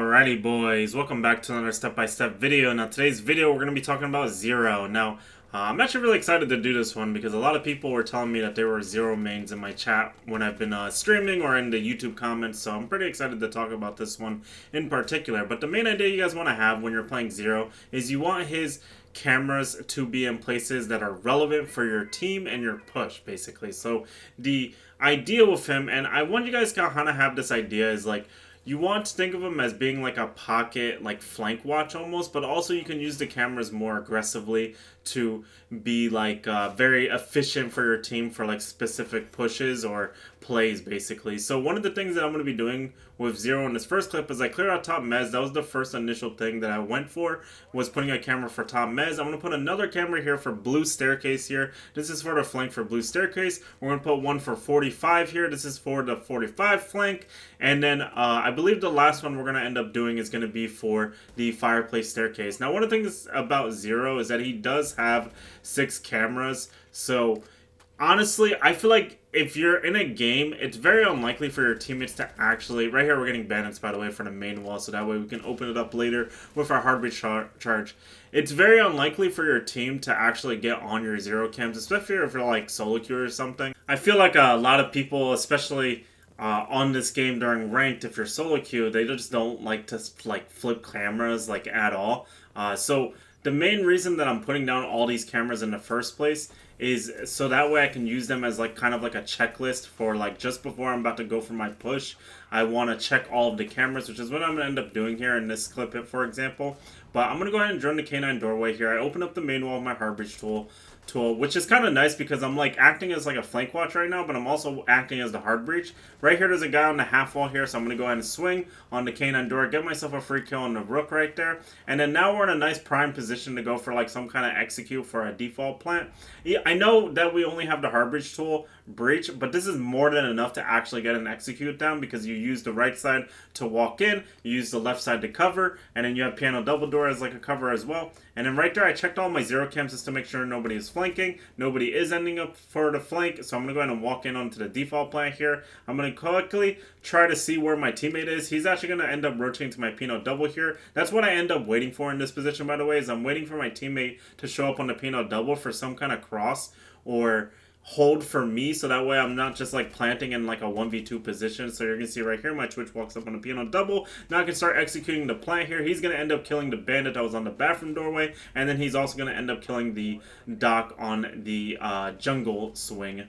Alrighty boys, welcome back to another step-by-step video. Now today's video we're going to be talking about Zero. Now I'm actually really excited to do this one because a lot of people were telling me that there were Zero mains in my chat when I've been streaming or in the YouTube comments, so I'm pretty excited to talk about this one in particular. But the main idea you guys want to have when you're playing Zero is you want his cameras to be in places that are relevant for your team and your push, basically. So the idea with him, and I want you guys to kind of have this idea, is like you want to think of them as being like a pocket, like flank watch almost, but also you can use the cameras more aggressively to be like very efficient for your team for like specific pushes or plays, basically. So one of the things that I'm going to be doing with Zero in this first clip is I clear out top mez. That was the first initial thing that I went for, was putting a camera for top mez. I'm going to put another camera here for blue staircase here. This is for the flank for blue staircase. We're going to put one for 45 here. This is for the 45 flank. And then I believe the last one we're going to end up doing is going to be for the fireplace staircase. Now, one of the things about Zero is that he does have 6 cameras. So honestly, I feel like if you're in a game, it's very unlikely for your teammates to actually... Right here, we're getting bandits, by the way, for the main wall, so that way we can open it up later with our heartbeat charge. It's very unlikely for your team to actually get on your Zero cams, especially if you're like solo queue or something. I feel like a lot of people, especially on this game during ranked, if you're solo queue, they just don't like to like flip cameras like at all. So the main reason that I'm putting down all these cameras in the first place is so that way I can use them as like kind of like a checklist for like just before I'm about to go for my push. I want to check all of the cameras, which is what I'm going to end up doing here in this clip, for example. But I'm going to go ahead and drone the K9 doorway here. I open up the main wall with my hard breach tool, which is kind of nice because I'm like acting as like a flank watch right now, but I'm also acting as the hard breach. Right here, there's a guy on the half wall here, so I'm going to go ahead and swing on the K9 door, get myself a free kill on the rook right there. And then now we're in a nice prime position to go for like some kind of execute for a default plant. I know that we only have the hard breach tool breach, but this is more than enough to actually get an execute down because you use the right side to walk in, you use the left side to cover, and then you have piano double door as like a cover as well. And then right there, I checked all my Zero cams just to make sure nobody is flanking, nobody is ending up for the flank. So I'm going to go ahead and walk in onto the default plant here. I'm going to quickly try to see where my teammate is. He's actually going to end up rotating to my Pinot double here. That's what I end up waiting for in this position, by the way, is I'm waiting for my teammate to show up on the Pinot double for some kind of cross or hold for me, so that way I'm not just like planting in like a 1v2 position. So you're gonna see right here my Twitch walks up on a piano double. Now I can start executing the plant here. He's gonna end up killing the bandit that was on the bathroom doorway, and then he's also gonna end up killing the doc on the jungle swing.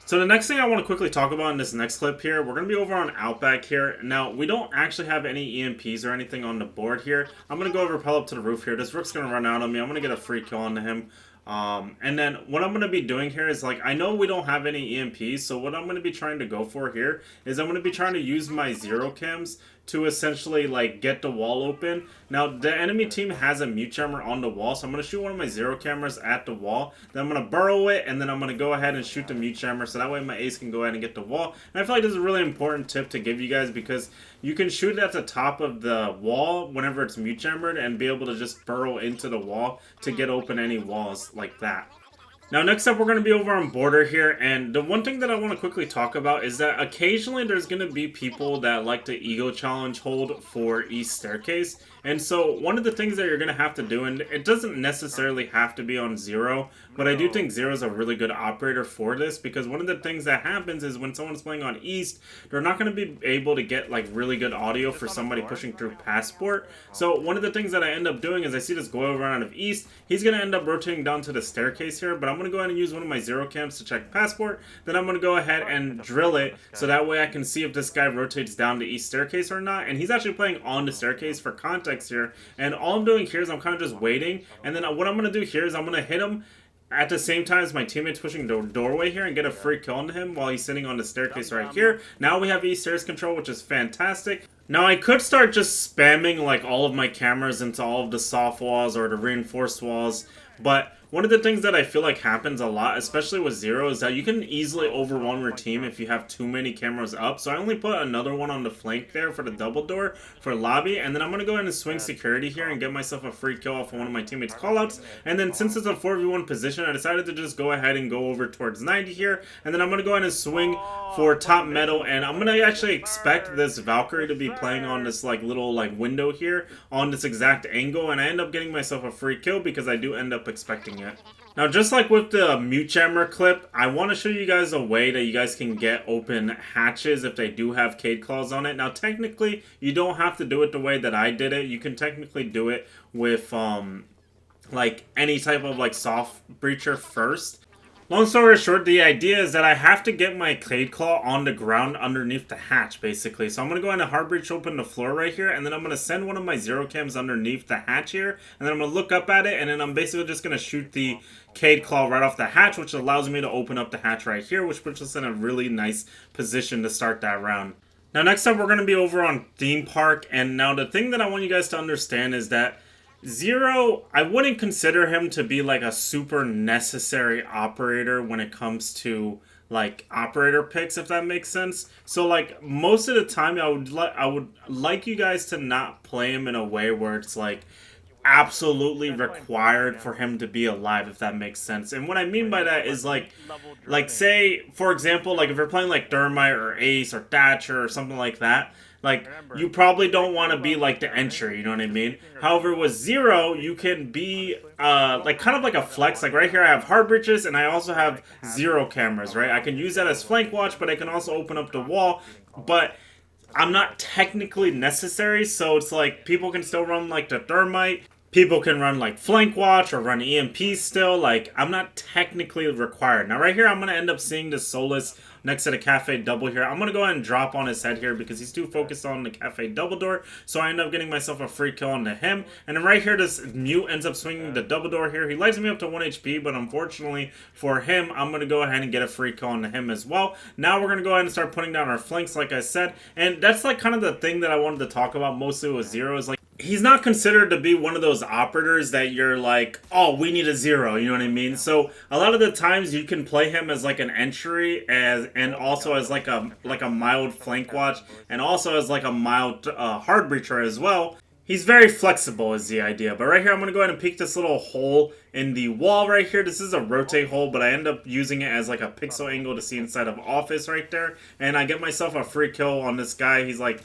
So the next thing I want to quickly talk about in this next clip here, we're going to be over on Outback here. Now, we don't actually have any EMPs or anything on the board here. I'm going to go rappel up to the roof here. This rook's going to run out on me. I'm going to get a free kill onto him. And then what I'm going to be doing here is, like, I know we don't have any EMPs, so what I'm going to be trying to go for here is I'm going to be trying to use my Zero cams to essentially like get the wall open. Now the enemy team has a mute jammer on the wall, so I'm going to shoot one of my Zero cameras at the wall, then I'm going to burrow it, and then I'm going to go ahead and shoot the mute jammer, so that way my ace can go ahead and get the wall. And I feel like this is a really important tip to give you guys because you can shoot it at the top of the wall whenever it's mute jammered and be able to just burrow into the wall to get open any walls like that. Now, next up, we're going to be over on border here, and the one thing that I want to quickly talk about is that occasionally there's going to be people that like to ego challenge hold for east staircase, and so one of the things that you're going to have to do, and it doesn't necessarily have to be on Zero, but I do think Zero is a really good operator for this, because one of the things that happens is when someone's playing on east, they're not going to be able to get like really good audio for somebody pushing through passport. So one of the things that I end up doing is I see this go around of east, he's going to end up rotating down to the staircase here, but I'm going to go ahead and use one of my Zero cams to check passport. Then I'm going to go ahead and drill it so that way I can see if this guy rotates down the east staircase or not. And he's actually playing on the staircase for context here. And all I'm doing here is I'm kind of just waiting. And then what I'm going to do here is I'm going to hit him at the same time as my teammate's pushing the doorway here and get a free kill on him while he's sitting on the staircase right here. Now we have east stairs control, which is fantastic. Now I could start just spamming like all of my cameras into all of the soft walls or the reinforced walls, but one of the things that I feel like happens a lot, especially with Zero, is that you can easily overwhelm your team if you have too many cameras up. So I only put another one on the flank there for the double door for lobby, and then I'm going to go ahead and swing security here and get myself a free kill off of one of my teammates' callouts. And then since it's a 4v1 position, I decided to just go ahead and go over towards 90 here, and then I'm going to go ahead and swing for top metal, and I'm going to actually expect this Valkyrie to be playing on this like little like window here on this exact angle, and I end up getting myself a free kill because I do end up expecting it. Now, just like with the mute jammer clip, I want to show you guys a way that you guys can get open hatches if they do have Cade Claws on it. Now, technically, you don't have to do it the way that I did it. You can technically do it with like any type of like soft breacher first. Long story short, the idea is that I have to get my Cade Claw on the ground underneath the hatch, basically. So I'm going to go ahead and hard breach open the floor right here, and then I'm going to send one of my zero cams underneath the hatch here, and then I'm going to look up at it, and then I'm basically just going to shoot the Cade Claw right off the hatch, which allows me to open up the hatch right here, which puts us in a really nice position to start that round. Now, next up, we're going to be over on Theme Park, and now the thing that I want you guys to understand is that Zero, I wouldn't consider him to be like a super necessary operator when it comes to like operator picks, if that makes sense. So like most of the time I would like you guys to not play him in a way where it's like absolutely required for him to be alive, if that makes sense. And what I mean by that is like say for example, like if you're playing like Thermite or Ace or Thatcher or something like that, like, you probably don't want to be, like, the entry, you know what I mean? However, with Zero, you can be, like, kind of like a flex. Like, right here, I have hard breaches, and I also have zero cameras, right? I can use that as flank watch, but I can also open up the wall. But I'm not technically necessary, so it's like, people can still run, like, the Thermite. People can run, like, flank watch or run EMP still. Like, I'm not technically required. Now, right here, I'm going to end up seeing the Solus next to the Cafe Double here. I'm going to go ahead and drop on his head here because he's too focused on the Cafe Double Door. So I end up getting myself a free kill onto him. And then right here, this Mute ends up swinging the Double Door here. He lights me up to 1 HP, but unfortunately for him, I'm going to go ahead and get a free kill onto him as well. Now we're going to go ahead and start putting down our flanks, like I said. And that's like kind of the thing that I wanted to talk about mostly with Zero is like, he's not considered to be one of those operators that you're like, oh, we need a zero, you know what I mean? So a lot of the times you can play him as like an entry and also as like a mild flank watch and also as like a mild hard breacher as well. He's very flexible is the idea. But right here, I'm going to go ahead and peek this little hole in the wall right here. This is a rotate hole, but I end up using it as like a pixel angle to see inside of office right there. And I get myself a free kill on this guy. He's like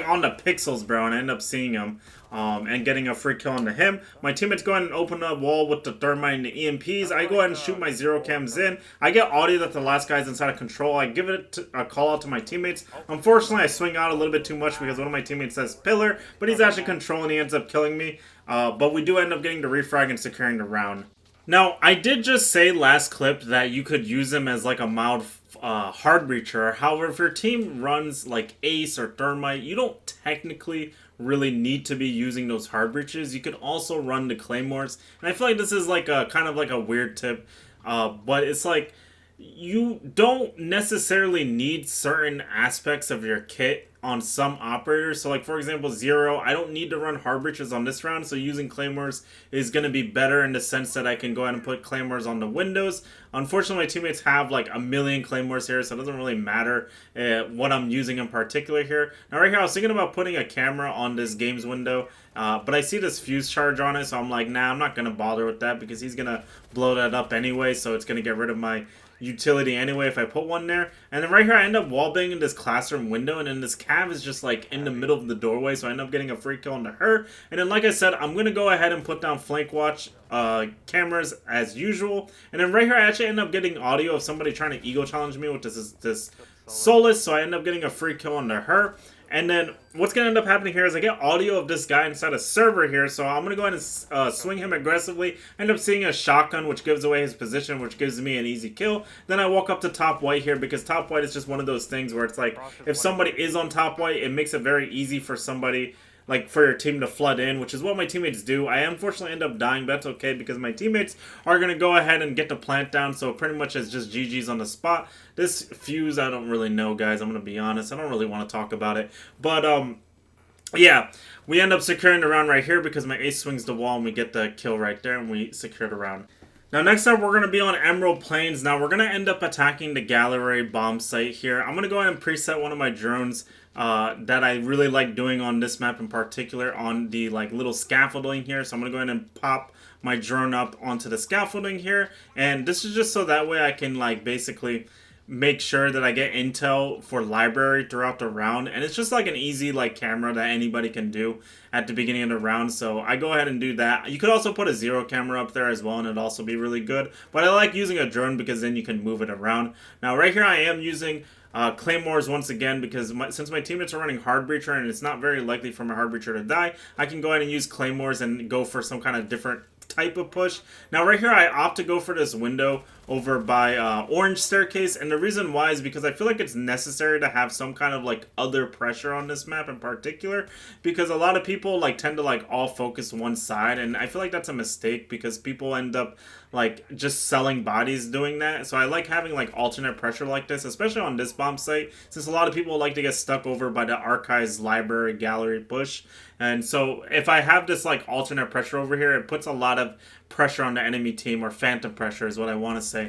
on the pixels, bro, and I end up seeing him. And getting a free kill onto him. My teammates go ahead and open the wall with the Thermite and the EMPs. I go ahead and shoot my zero cams in. I get audio that the last guy's inside of control. I give it a call out to my teammates. Unfortunately, I swing out a little bit too much because one of my teammates says pillar, but he's actually controlling. He ends up killing me. But we do end up getting the refrag and securing the round. Now, I did just say last clip that you could use him as like a mild hard breacher. However, if your team runs like Ace or Thermite, you don't technically really need to be using those hard breaches. You could also run the Claymores. And I feel like this is like a kind of like a weird tip. But it's like you don't necessarily need certain aspects of your kit on some operators. So like for example Zero, I don't need to run hard breaches on this round, so using Claymores is going to be better in the sense that I can go ahead and put Claymores on the windows. Unfortunately my teammates have like a million Claymores here, so it doesn't really matter what I'm using in particular here. Now right here I was thinking about putting a camera on this game's window, but I see this fuse charge on it, so I'm like, nah, I'm not going to bother with that because he's going to blow that up anyway, so it's going to get rid of my utility anyway if I put one there. And then right here I end up wallbanging this classroom window, and then this Cav is just like in the middle of the doorway, so I end up getting a free kill onto her. And then like I said, I'm going to go ahead and put down flank watch cameras as usual. And then right here I actually end up getting audio of somebody trying to ego challenge me with this Solus, so I end up getting a free kill onto her. And then what's going to end up happening here is I get audio of this guy inside a server here, so I'm going to go ahead and swing him aggressively. End up seeing a shotgun, which gives away his position, which gives me an easy kill. Then I walk up to top white here because top white is just one of those things where it's like if somebody is on top white, it makes it very easy for somebody, like for your team to flood in, which is what my teammates do. I unfortunately end up dying, but that's okay because my teammates are going to go ahead and get the plant down, so pretty much it's just GG's on the spot. This fuse, I don't really know, guys. I'm going to be honest. I don't really want to talk about it. But, yeah, we end up securing the round right here because my ace swings the wall and we get the kill right there and we secure the round. Now next up we're going to be on Emerald Plains. Now we're going to end up attacking the Gallery bomb site here. I'm going to go ahead and preset one of my drones that I really like doing on this map in particular on the like little scaffolding here. So I'm going to go ahead and pop my drone up onto the scaffolding here. And this is just so that way I can like basically make sure that I get intel for library throughout the round, and it's just like an easy like camera that anybody can do at the beginning of the round, so I go ahead and do that. You could also put a zero camera up there as well and it'd also be really good, but I like using a drone because then you can move it around. Now right here I am using claymores once again because since my teammates are running hard breacher and it's not very likely for my hard breacher to die, I can go ahead and use claymores and go for some kind of different type of push. Now right here I opt to go for this window over by Orange Staircase, and the reason why is because I feel like it's necessary to have some kind of like other pressure on this map in particular, because a lot of people like tend to like all focus one side, and I feel like that's a mistake because people end up like just selling bodies doing that. So I like having like alternate pressure like this, especially on this bomb site, since a lot of people like to get stuck over by the Archives Library Gallery push. And so if I have this like alternate pressure over here, it puts a lot of pressure on the enemy team, or phantom pressure is what I want to say.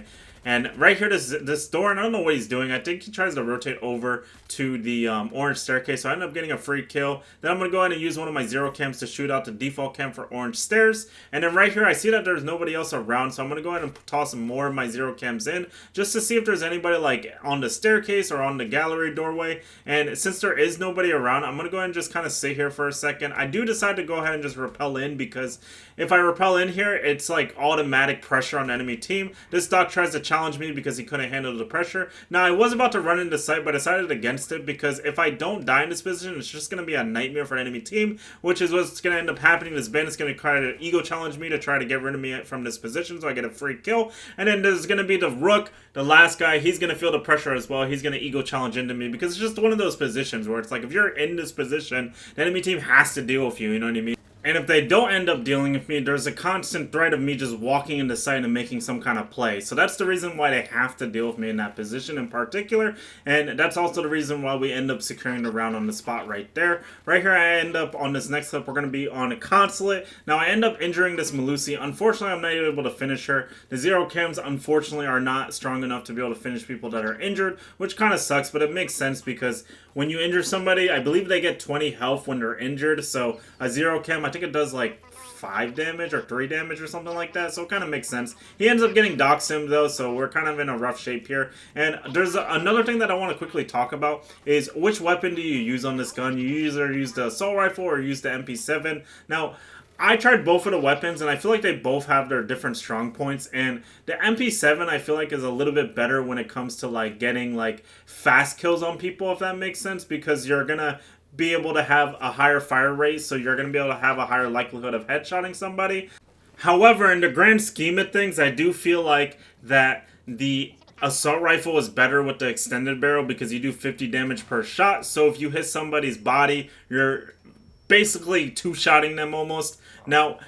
And right here, this door, and I don't know what he's doing. I think he tries to rotate over to the Orange Staircase, so I end up getting a free kill. Then I'm going to go ahead and use one of my zero cams to shoot out the default cam for Orange Stairs. And then right here, I see that there's nobody else around, so I'm going to go ahead and toss more of my zero cams in, just to see if there's anybody like on the staircase or on the gallery doorway. And since there is nobody around, I'm going to go ahead and just kind of sit here for a second. I do decide to go ahead and just rappel in, because if I rappel in here, it's like automatic pressure on the enemy team. This doc tries to challenge me because he couldn't handle the pressure. Now I was about to run into sight, but I decided against it, because if I don't die in this position, it's just going to be a nightmare for the enemy team, which is what's going to end up happening. This bandit's going to try to ego challenge me to try to get rid of me from this position, so I get a free kill. And then there's going to be the Rook, the last guy. He's going to feel the pressure as well. He's going to ego challenge into me, because it's just one of those positions where it's like if you're in this position, the enemy team has to deal with you, you know what I mean? And if they don't end up dealing with me, there's a constant threat of me just walking into sight and making some kind of play. So that's the reason why they have to deal with me in that position in particular. And that's also the reason why we end up securing the round on the spot right there. Right here, I end up on this next clip, we're going to be on a consulate. Now, I end up injuring this Malusi. Unfortunately, I'm not able to finish her. The zero cams, unfortunately, are not strong enough to be able to finish people that are injured, which kind of sucks, but it makes sense because when you injure somebody, I believe they get 20 health when they're injured. So a zero cam, I think it does like 5 damage or 3 damage or something like that, so it kind of makes sense. He ends up getting dock sim though, so we're kind of in a rough shape here. And there's another thing that I want to quickly talk about is which weapon do you use on this gun? You either use the assault rifle or use the MP7. Now, I tried both of the weapons, and I feel like they both have their different strong points, and the MP7 I feel like is a little bit better when it comes to like getting like fast kills on people, if that makes sense, because you're gonna be able to have a higher fire rate, so you're gonna be able to have a higher likelihood of headshotting somebody. However, in the grand scheme of things, I do feel like that the assault rifle is better with the extended barrel because you do 50 damage per shot, so if you hit somebody's body, you're basically two-shotting them almost. Now,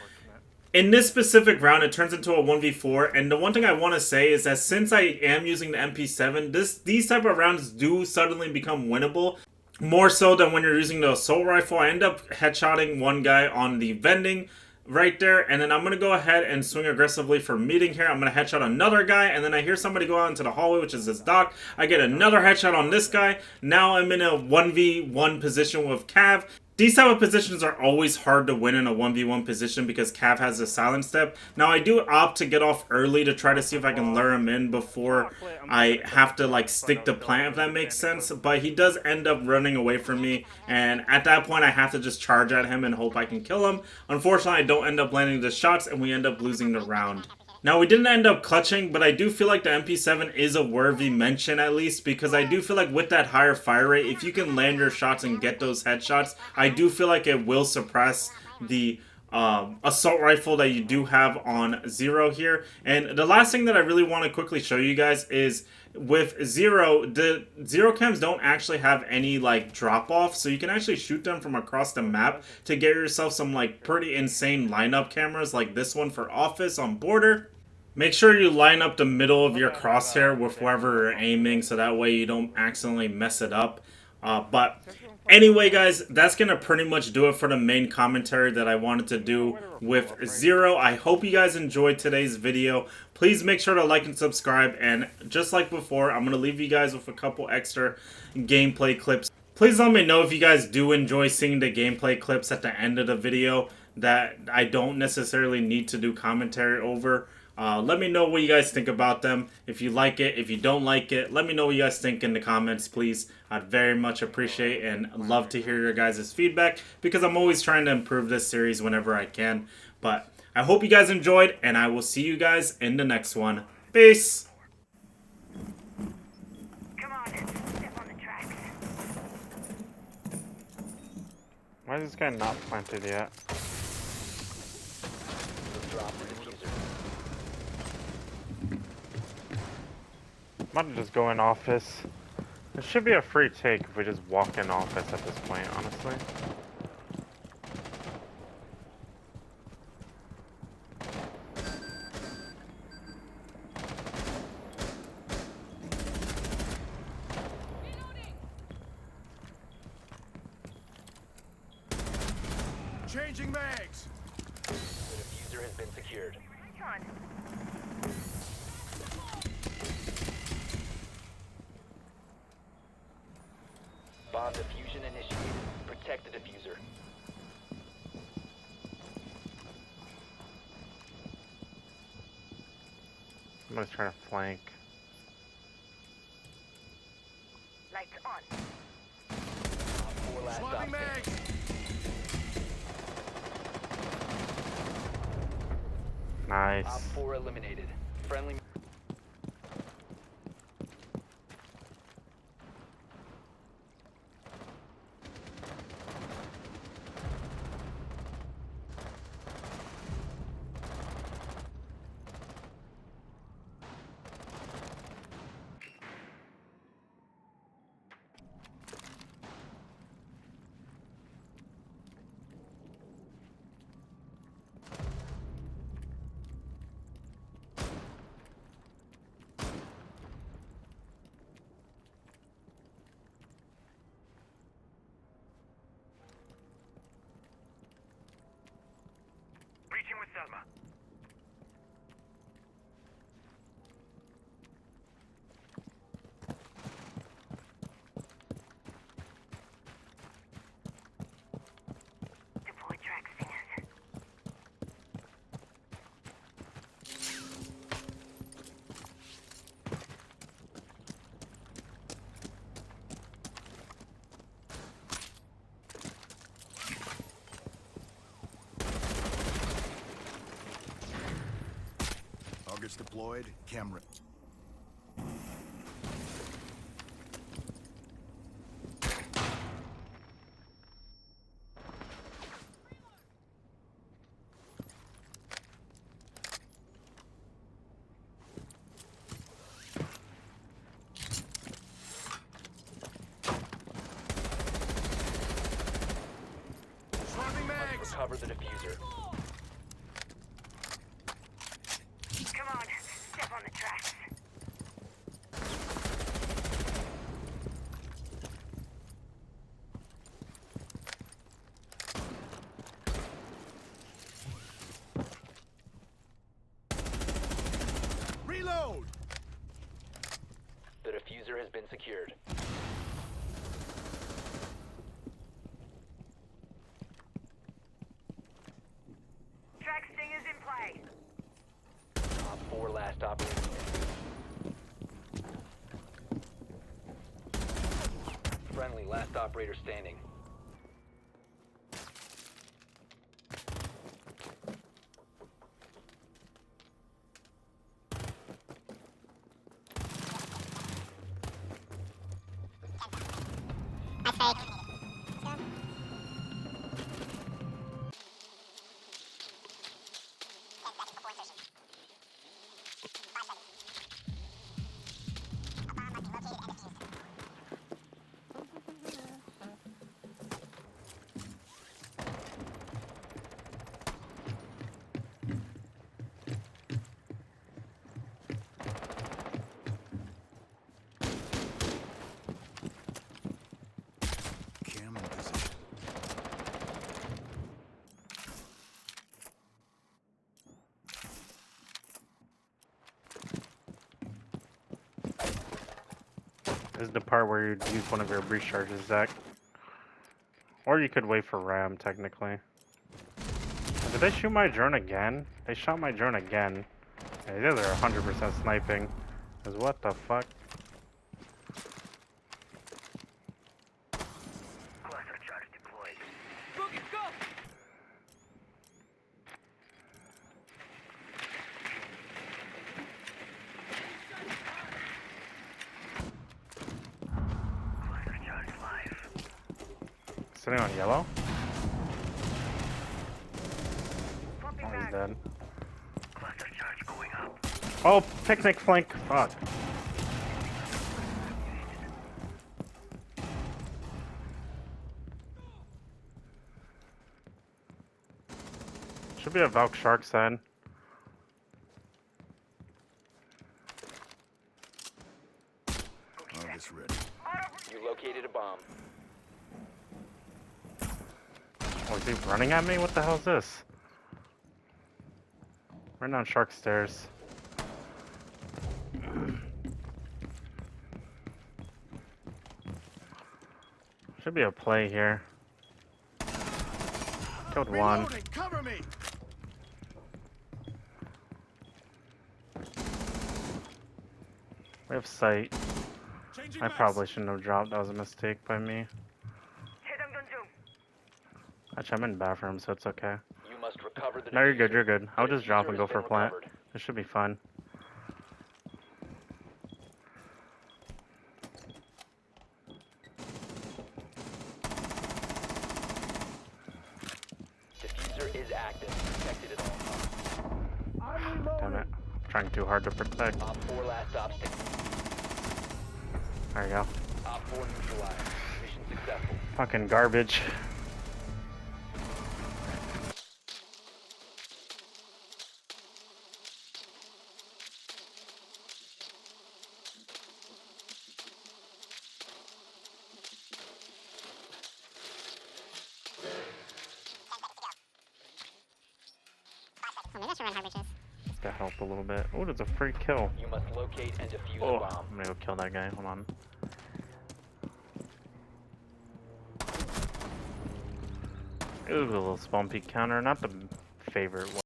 in this specific round, it turns into a 1v4, and the one thing I want to say is that since I am using the MP7, these type of rounds do suddenly become winnable, more so than when you're using the assault rifle. I end up headshotting one guy on the vending right there, and then I'm going to go ahead and swing aggressively for meeting here. I'm going to headshot another guy, and then I hear somebody go out into the hallway, which is this dock. I get another headshot on this guy. Now I'm in a 1v1 position with Cav. These type of positions are always hard to win in a 1v1 position because Cav has a silent step. Now I do opt to get off early to try to see if I can lure him in before I have to like stick to plant, if that makes sense. But he does end up running away from me, and at that point I have to just charge at him and hope I can kill him. Unfortunately, I don't end up landing the shots, and we end up losing the round. Now, we didn't end up clutching, but I do feel like the MP7 is a worthy mention at least, because I do feel like with that higher fire rate, if you can land your shots and get those headshots, I do feel like it will suppress the assault rifle that you do have on Zero here. And the last thing that I really want to quickly show you guys is with Zero, the Zero cams don't actually have any like drop off, so you can actually shoot them from across the map to get yourself some like pretty insane lineup cameras like this one for Office on Border. Make sure you line up the middle of your crosshair with whoever you're aiming, so that way you don't accidentally mess it up. But Anyway, guys, that's going to pretty much do it for the main commentary that I wanted to do with Zero. I hope you guys enjoyed today's video. Please make sure to like and subscribe. And just like before, I'm going to leave you guys with a couple extra gameplay clips. Please let me know if you guys do enjoy seeing the gameplay clips at the end of the video that I don't necessarily need to do commentary over. Let me know what you guys think about them. If you like it, if you don't like it, let me know what you guys think in the comments, please. I'd very much appreciate and love to hear your guys' feedback because I'm always trying to improve this series whenever I can. But I hope you guys enjoyed, and I will see you guys in the next one. Peace! Come on, step on the tracks. Why is this guy not planted yet? Might just go in office. It should be a free take if we just walk in office at this point, honestly. Changing mags! The diffuser has been secured. Bomb diffusion initiated. Protect the diffuser. Somebody's trying to flank. Lights on. Four last Swapping stop mags! Nice. Op 4 eliminated. Friendly. Breaching with Selma. Deploy track stingers. Targets deployed. Camera. Swapping mags! Recover the diffuser. Come on, step on the tracks. Reload! The diffuser has been secured. Track stingers in play. Op 4 last operator. Friendly last operator standing. This is the part where you'd use one of your breach charges, Zach. Or you could wait for Ram, technically. Did they shoot my drone again? They shot my drone again. Yeah, these are 100% sniping. Cause what the fuck? Cluster charge deployed. Cluster charge live. Sitting on yellow? Swapping Oh, he's mag. dead. Cluster charge going up. Oh, picnic flank. Fuck. Should be a Valk Shark side. August ready. You located a bomb. Oh, is he running at me? What the hell is this? Right down Shark stairs. Should be a play here. Killed one. Reloading. Cover me. We have sight. Changing I mags. probably shouldn't have dropped. That was a mistake by me. Head on Gunzoom. Actually, I'm in the bathroom, so it's okay. You must recover the No, you're good. diffuser. You're good. I'll The just drop diffuser and has go for been plant. recovered. This should be fun. Diffuser is active. Protected at all times. Damn it. I'm trying too hard to protect. Op 4 last stop standing. There you go. Op 4 neutralized. Mission successful. Fucking garbage. Oh, maybe I should run hard bridges. This guy helped a little bit. Oh, there's a free kill. You must locate and defuse Oh, a bomb. I'm gonna go kill that guy. Hold on. Ooh, a little spawn peek counter. Not the favorite one.